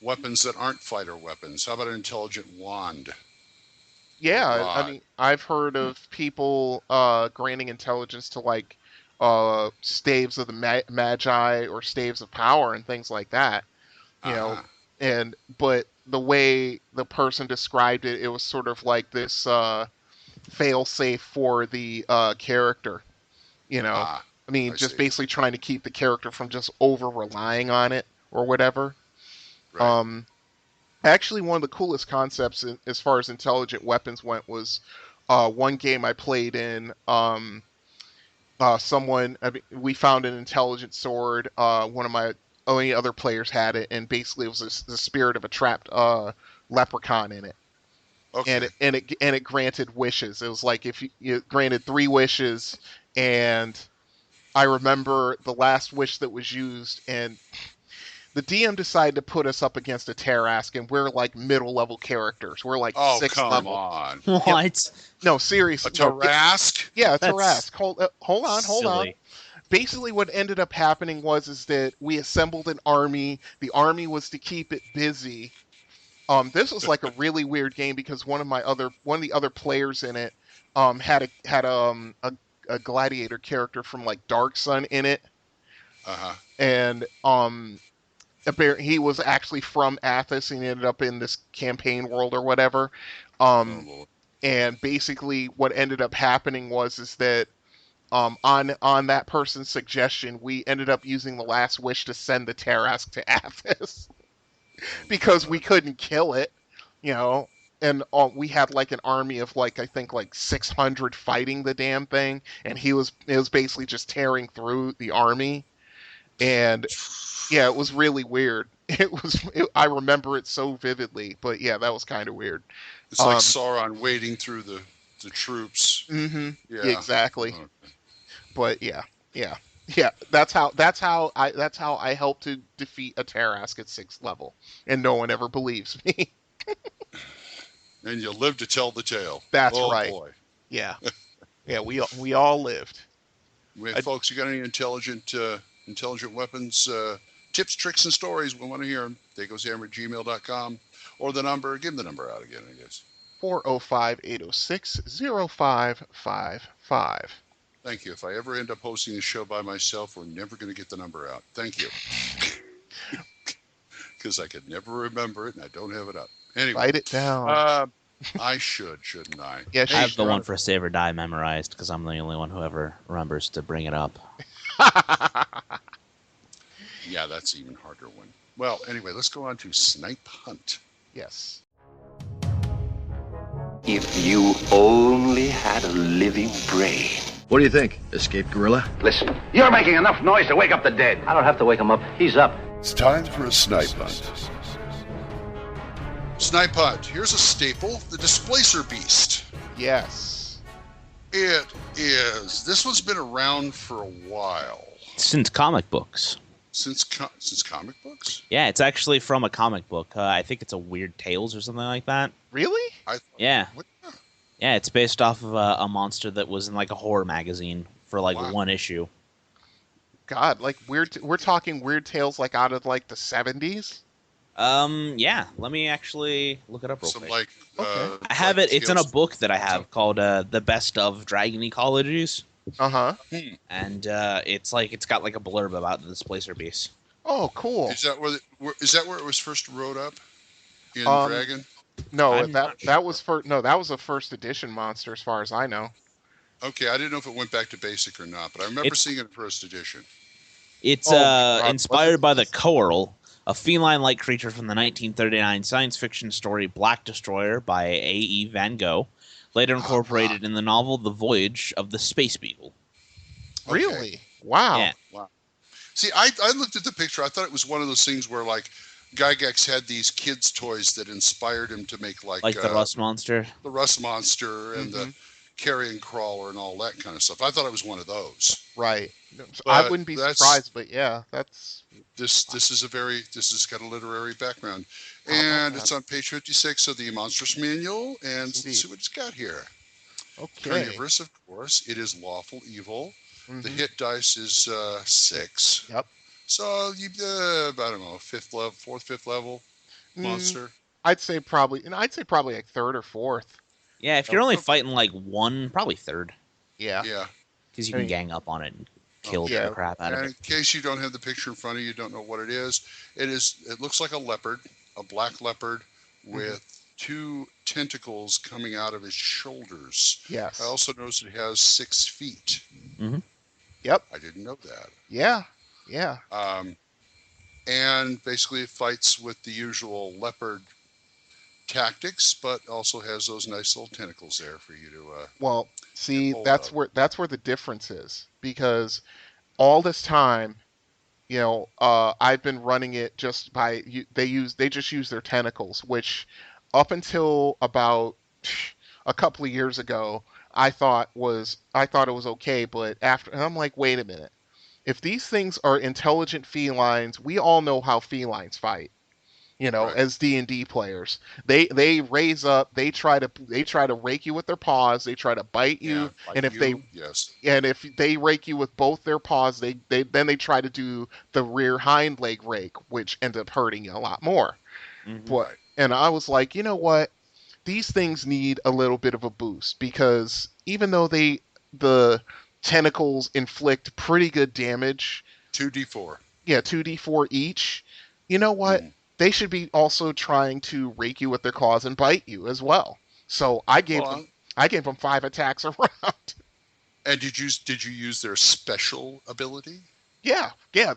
weapons that aren't fighter weapons? How about an intelligent wand? Yeah, I mean, I've heard of people granting intelligence to like staves of the magi or staves of power and things like that. But the way the person described it, it was sort of like this fail-safe for the character. I mean, just basically trying to keep the character from just over-relying on it or whatever. Right. Actually, one of the coolest concepts as far as intelligent weapons went was one game I played in. We found an intelligent sword. One of my only other players had it, and basically it was the spirit of a trapped leprechaun in it. Okay. And it granted wishes. It was like if you granted 3 wishes, and I remember the last wish that was used, and the DM decided to put us up against a Tarrasque, and we're like middle level characters. We're like 6th level. On. What? Yep. No, seriously. A Tarrasque? Yeah, a Tarrasque. Hold on. Basically, what ended up happening was that we assembled an army. The army was to keep it busy. This was like a really weird game because one of the other players in it had a gladiator character from like Dark Sun in it. And he was actually from Athos and he ended up in this campaign world or whatever. And basically what ended up happening was that on that person's suggestion, we ended up using the last wish to send the Tarrasque to Athos because we couldn't kill it, and we had like an army of like, I think like 600 fighting the damn thing. And it was basically just tearing through the army. And yeah, it was really weird. I remember it so vividly, but yeah, that was kind of weird. It's like Sauron wading through the troops. Mm-hmm. Yeah, exactly. Okay. But yeah. That's how I helped to defeat a Tarrasque at 6th level, and no one ever believes me. And you live to tell the tale. That's right. Boy. Yeah. Yeah, we all lived. Folks, you got any intelligent weapons, tips, tricks, and stories? We want to hear them. THACOShammer@gmail.com, or the number. Give them the number out again, I guess. 405-806-0555. Thank you. If I ever end up hosting the show by myself, we're never going to get the number out. Thank you. Because I could never remember it, and I don't have it up. Anyway. Write it down. I shouldn't I? Yes, I have the one for Save or Die memorized because I'm the only one who ever remembers to bring it up. Yeah, that's an even harder one. Well, anyway, let's go on to Snipe Hunt. Yes. If you only had a living brain. What do you think? Escaped gorilla? Listen, you're making enough noise to wake up the dead. I don't have to wake him up. He's up. It's time for a snipe hunt. Snipe hunt. Here's a staple: the Displacer Beast. Yes. It is. This one's been around for a while. Since comic books. Since comic books? Yeah, it's actually from a comic book. I think it's a Weird Tales or something like that. Really? Yeah. Yeah, it's based off of a monster that was in like a horror magazine for like one issue. God, like we're talking Weird Tales like out of like the 70s? Yeah. Let me actually look it up real quick. Like, okay. I have it. It's in a book that I have called "The Best of Dragon Ecologies." And it's got like a blurb about the Displacer Beast. Oh, cool. Is that where it was first wrote up? In Dragon? No, that was a first edition monster as far as I know. Okay, I didn't know if it went back to basic or not, but I remember seeing it in first edition. It's inspired by the Coral, a feline-like creature from the 1939 science fiction story Black Destroyer by A.E. Van Gogh, later incorporated in the novel The Voyage of the Space Beetle. Really? Wow. Yeah. Wow. See, I looked at the picture. I thought it was one of those things where, like, Gygax had these kids' toys that inspired him to make, like the Rust Monster? The Rust Monster and the Carrion Crawler and all that kind of stuff. I thought it was one of those. Right. I wouldn't be surprised, but yeah, that's... This has got a literary background. And it's on page 56 of the Monstrous Manual, and let's see what it's got here. Okay. Carnivorous, of course. It is lawful evil. The hit dice is 6. Yep. So you, I don't know, fourth, fifth level monster. I'd say probably like third or fourth. Yeah, if you're only fighting like one, probably third. Yeah. Yeah. Because you can gang up on it and kill the crap out of it. In case you don't have the picture in front of you, don't know what it is. It looks like a leopard, a black leopard with 2 tentacles coming out of his shoulders. Yes. I also noticed it has 6 feet. Yep. I didn't know that. Yeah. Yeah. And basically it fights with the usual leopard tactics, but also has those nice little tentacles there for you to well, see, that's where the difference is, because all this time, you know, I've been running it just by they just use their tentacles, which up until about a couple of years ago I thought it was okay, but after, and I'm like, wait a minute. If these things are intelligent felines, we all know how felines fight. You know, as D&D players, they raise up, they try to rake you with their paws, they try to bite you, and if they rake you with both their paws, then they try to do the rear hind leg rake, which ends up hurting you a lot more. And I was like, you know what? These things need a little bit of a boost, because even though the tentacles inflict pretty good damage, 2d4. Yeah, 2d4 each. You know what? They should be also trying to rake you with their claws and bite you as well. So I gave them 5 attacks around. And did you use their special ability? Yeah. They're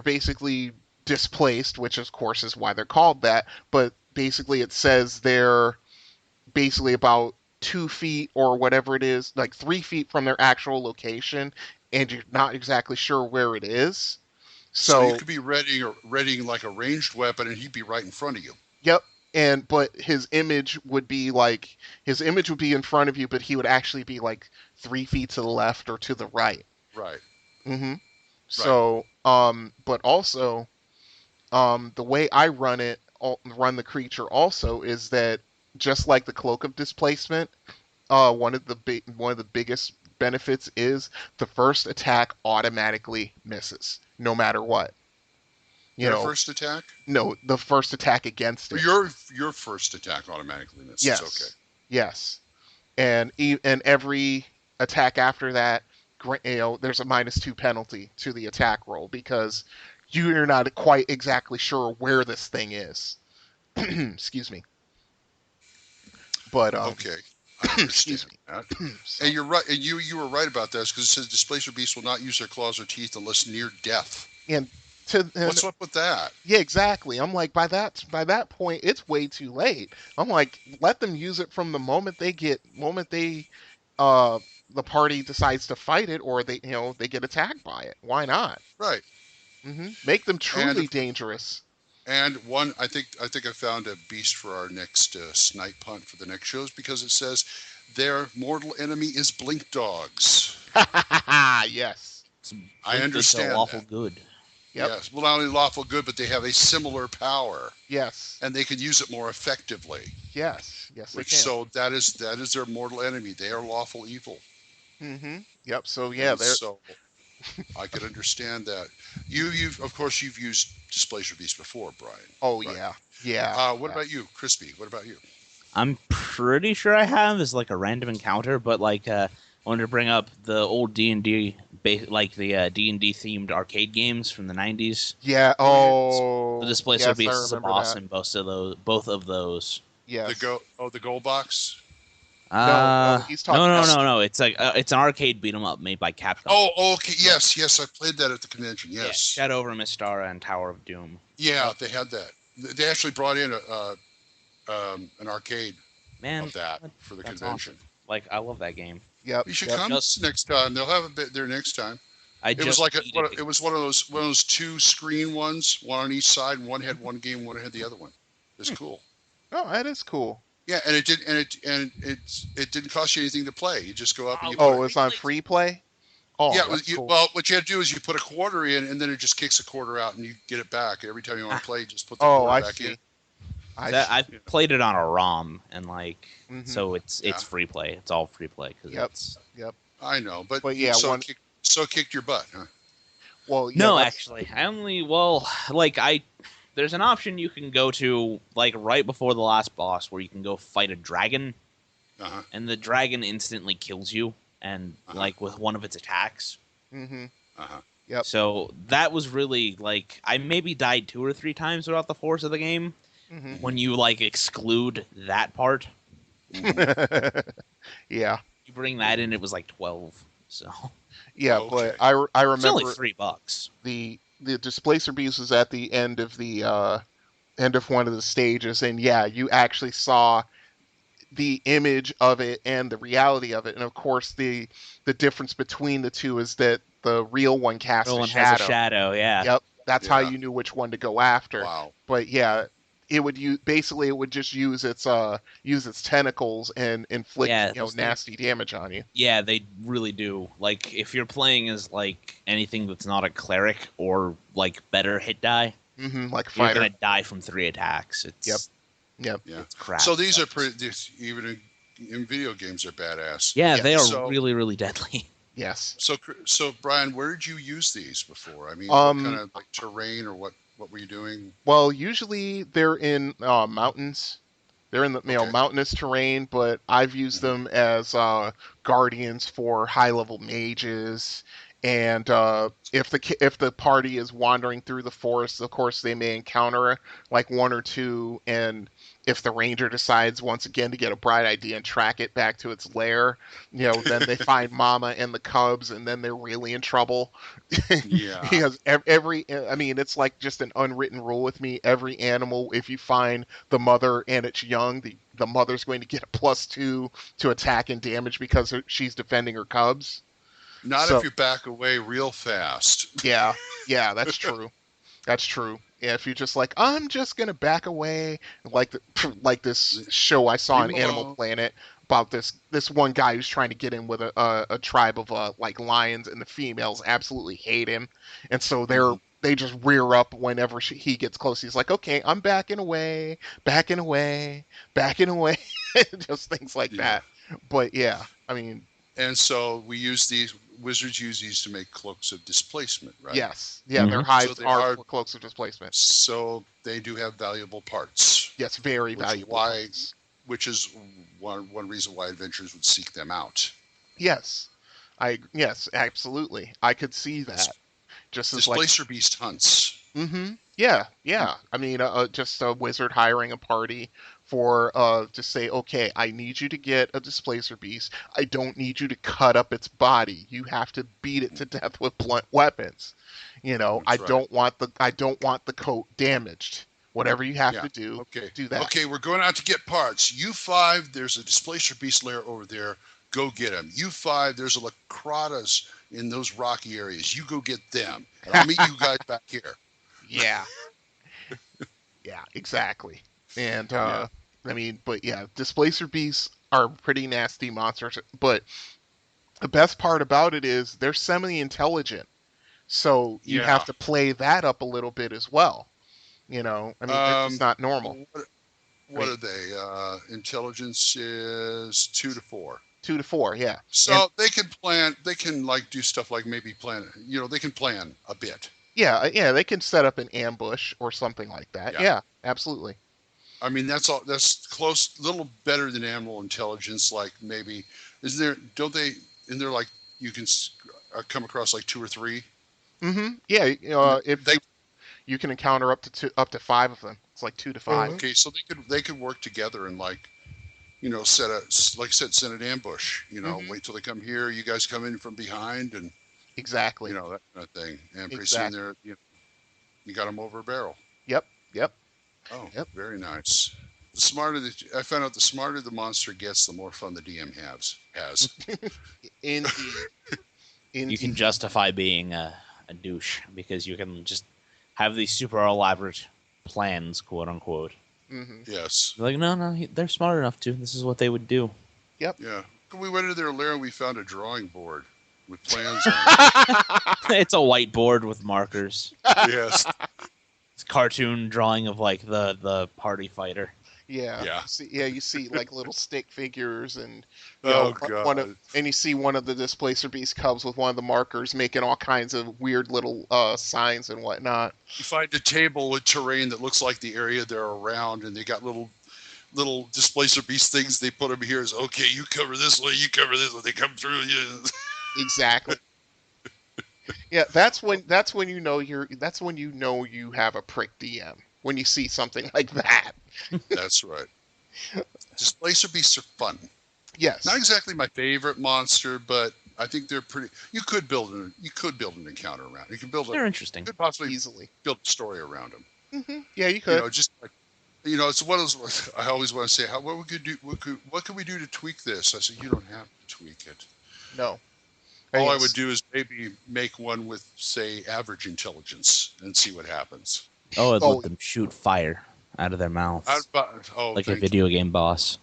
basically displaced, which of course is why they're called that. But basically, it says they're basically about 2 feet or whatever it is, like 3 feet from their actual location, and you're not exactly sure where it is. So you could be readying like a ranged weapon, and he'd be right in front of you. Yep. But his image would be in front of you, but he would actually be like 3 feet to the left or to the right. Right. So, but also, the way I run the creature also is that, just like the Cloak of Displacement, one of the biggest benefits is the first attack automatically misses, no matter what. First attack? No, the first attack against it. Your first attack automatically misses. Yes. Okay. Yes. And every attack after that, there's a -2 penalty to the attack roll, because you're not quite exactly sure where this thing is. Excuse me. But okay. Excuse me. And you're right. And you were right about that, because it says Displacer Beasts will not use their claws or teeth unless near death. And What's up with that? Yeah, exactly. I'm like, by that point, it's way too late. I'm like, let them use it from the moment the party decides to fight it, or they get attacked by it. Why not? Right. Make them truly dangerous. And one, I think I found a beast for our next snipe hunt for the next shows, because it says their mortal enemy is blink dogs. Yes. I understand. Lawful good. Yep. Yes. Well, not only lawful good, but they have a similar power. Yes. And they can use it more effectively. Yes. Yes, they can. So that is their mortal enemy. They are lawful evil. Yep. So yeah, so I could understand that. You've of course you've used Displacer Beast before, Brian. Oh right? Yeah. What about you, Crispy? What about you? I'm pretty sure I have is like a random encounter, but like I wanted to bring up the old D&D, like the D&D themed arcade games from the 90s. Yeah. Oh. The Displacer Beast is a remember boss that. in both of those. Yes. The gold box. No, he's talking. No. It's like it's an arcade beat 'em up made by Capcom. Oh, okay. Yes. I played that at the convention. Yes. Yeah, Shadow over Mystara and Tower of Doom. Yeah, they had that. They actually brought in an arcade of that for the convention. Awesome. Like, I love that game. Yep. You should come next time. They'll have a bit there next time. It was one of those two screen ones, one on each side, and one had one game, one had the other one. It's cool. Oh, that is cool. Yeah, and it didn't cost you anything to play. You just go up and you. Oh, it's on free play. Oh, yeah. cool. Well, what you have to do is you put a quarter in, and then it just kicks a quarter out, and you get it back every time you want to play. You just put the quarter back in. I played it on a ROM, and so it's free play. It's all free play. Yep. I know, but yeah, kicked your butt, huh? Well, yeah, no, actually, there's an option you can go to right before the last boss where you can go fight a dragon, and the dragon instantly kills you, and with one of its attacks. Yep. So that was really I maybe died 2 or 3 times throughout the course of the game. When you exclude that part. Yeah. You bring that in, it was 12. So. Yeah, okay. But I remember it's only $3. The Displacer Beast was at the end of one of the stages, and yeah, you actually saw the image of it and the reality of it, and of course the difference between the two is that the real one casts a shadow. Has a shadow, yeah. Yep, that's how you knew which one to go after. Wow. But yeah, it would just use its tentacles and inflict nasty damage on you. Yeah, they really do. If you're playing as anything that's not a cleric or better hit die, like you're fighter, gonna die from 3 attacks. It's Yep. Yeah. It's crap. So these are even in video games are badass. Yeah, they are really, really deadly. Yes. So Brian, where did you use these before? I mean, what kind of terrain or what were you doing? Well, usually they're in mountains. They're in the mountainous terrain, but I've used them as guardians for high-level mages. And if the party is wandering through the forest, of course they may encounter 1 or 2, and if the ranger decides once again to get a bright idea and track it back to its lair, then they find Mama and the cubs, and then they're really in trouble. Yeah. Because it's just an unwritten rule with me. Every animal, if you find the mother and it's young, the mother's going to get a +2 to attack and damage because she's defending her cubs. Not if you back away real fast. Yeah, that's true. That's true. Yeah, if you're just I'm just gonna back away, like this show I saw on Animal Planet about this one guy who's trying to get in with a tribe of lions, and the females absolutely hate him, and so they just rear up whenever he gets close. He's like, okay, I'm backing away, just things like that. But yeah, I mean. And so wizards use these to make cloaks of displacement, right? Yes. Yeah, their hides are cloaks of displacement. So they do have valuable parts. Yes, very valuable parts. Which is one reason why adventurers would seek them out. Yes. Yes, absolutely. I could see that. Just as Displacer Beast hunts. Mm-hmm. Yeah. I mean, just a wizard hiring a party for to say, okay, I need you to get a displacer beast. I don't need you to cut up its body. You have to beat it to death with blunt weapons. That's I right. don't want the coat damaged. Whatever you have to do, do that. Okay, we're going out to get parts. U5, there's a displacer beast lair over there. Go get them. U5, there's a Lacratas in those rocky areas. You go get them. And I'll meet you guys back here. Yeah. Yeah, exactly. And displacer beasts are pretty nasty monsters, but the best part about it is they're semi-intelligent. So you have to play that up a little bit as well. It's not normal. What are they? Intelligence is 2 to 4. 2 to 4, yeah. So they can plan. They can do stuff like maybe plan. They can plan a bit. Yeah, they can set up an ambush or something like that. Yeah, absolutely. I mean, that's all. That's close, a little better than animal intelligence. Like maybe, don't they? In there, like you can come across like 2 or 3. Mm-hmm. Yeah. If you can encounter up to 5 of them. It's like 2 to 5. Okay, so they could work together and send an ambush. Wait till they come here. You guys come in from behind and exactly. That kind of thing. And pretty soon they're you got them over a barrel. Yep. Oh, very nice. I found out the smarter the monster gets, the more fun the DM has. Indeed. You can justify being a douche because you can just have these super elaborate plans, quote unquote. Mm-hmm. Yes. You're like, no, they're smart enough to. This is what they would do. Yep. Yeah. We went into their lair and we found a drawing board with plans on it. It's a whiteboard with markers. Yes. It's a cartoon drawing of like the party fighter. Yeah. You see like little stick figures and God. And you see one of the displacer beast cubs with one of the markers making all kinds of weird little signs and whatnot. You find a table with terrain that looks like the area they're around, and they got little displacer beast things. They put them here as, okay, you cover this way, you cover this way. They come through. Yeah. Exactly. Yeah, that's when you know you have a prick DM. When you see something like that. That's right. Displacer beasts are fun. Yes. Not exactly my favorite monster, but I think they're pretty. You could build an encounter around. You can build. They're interesting. You could possibly easily build a story around them. Mm-hmm. Yeah, you could. Just like, it's one of those. I always want to say, what we could do. What could we do to tweak this? I said, you don't have to tweak it. No. All I would do is maybe make one with, say, average intelligence and see what happens. Oh, I'd let them shoot fire out of their mouths. Like a video game boss.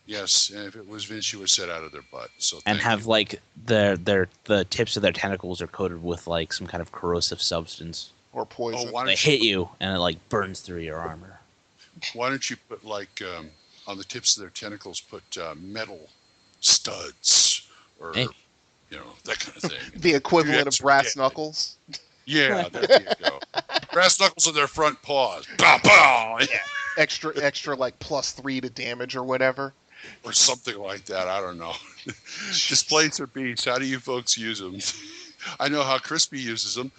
Yes, and if it was Vince, you would set out of their butt. And have like the tips of their tentacles are coated with like some kind of corrosive substance or poison. They hit you and it like burns through your armor. Why don't you put like on the tips of their tentacles put metal studs or that kind of thing? The equivalent of brass knuckles. Yeah, there you go. Brass knuckles on their front paws. Pow, pow. Yeah. Extra like +3 to damage or whatever. Or something like that. I don't know. Displacer beasts. How do you folks use them? I know how Crispy uses them.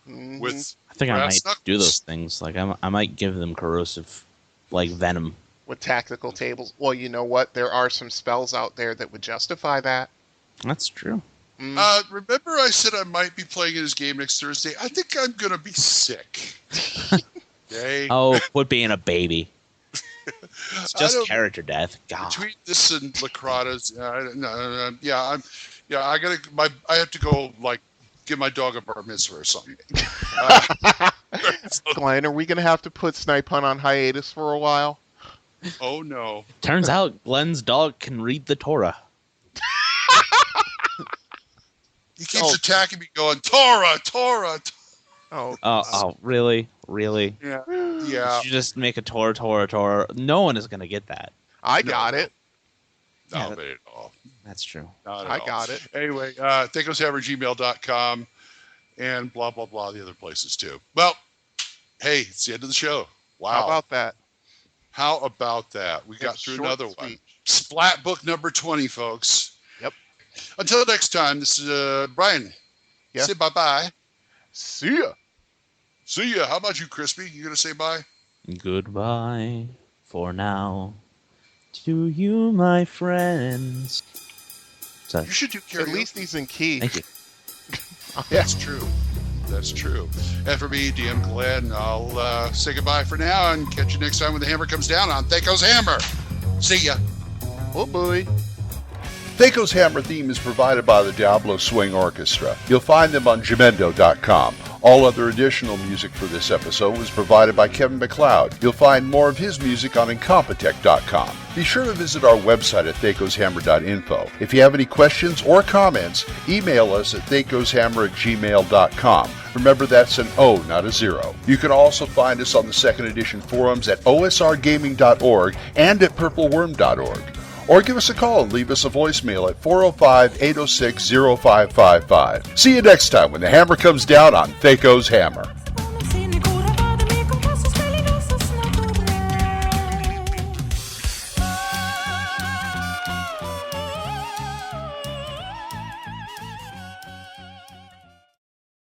With I think I might knuckles. do those things. Like I might give them corrosive, like venom. With tactical tables. Well, you know what? There are some spells out there that would justify that. That's true. Remember I said I might be playing in his game next Thursday? I think I'm going to be sick. Okay? Oh, quit being a baby. It's just character death. God. Between this and Lacratas, I have to go like give my dog a bar mitzvah or something. Glenn, are we going to have to put Snipe Hunt on hiatus for a while? Oh no! Turns out Glenn's dog can read the Torah. He keeps attacking me, going Torah. Oh, really? Really? Yeah. You just make a Torah. No one is gonna get that. I got it. Not at all. That's true. I got it. Anyway, THACOSHammer@gmail.com and blah blah blah the other places too. Well, hey, it's the end of the show. Wow. How about that? We got through another one. Splat book number 20, folks. Yep. Until next time, this is Brian. Yeah. Say bye-bye. See ya. See ya. How about you, Crispy? You going to say bye? Goodbye, for now. To you, my friends. So, You should do karaoke. At least he's in key. thank you. That's true. That's true. And for me, DM Glenn, I'll say goodbye for now and catch you next time when the hammer comes down on THACO's Hammer. See ya. Oh boy. THACO's Hammer theme is provided by the Diablo Swing Orchestra. You'll find them on Jamendo.com. All other additional music for this episode was provided by Kevin MacLeod. You'll find more of his music on Incompetech.com. Be sure to visit our website at thacoshammer.info. If you have any questions or comments, email us at thacoshammer@gmail.com. Remember, that's an O, not a 0. You can also find us on the second edition forums at osrgaming.org and at purpleworm.org. Or give us a call and leave us a voicemail at 405-806-0555. See you next time when the hammer comes down on THACO's Hammer.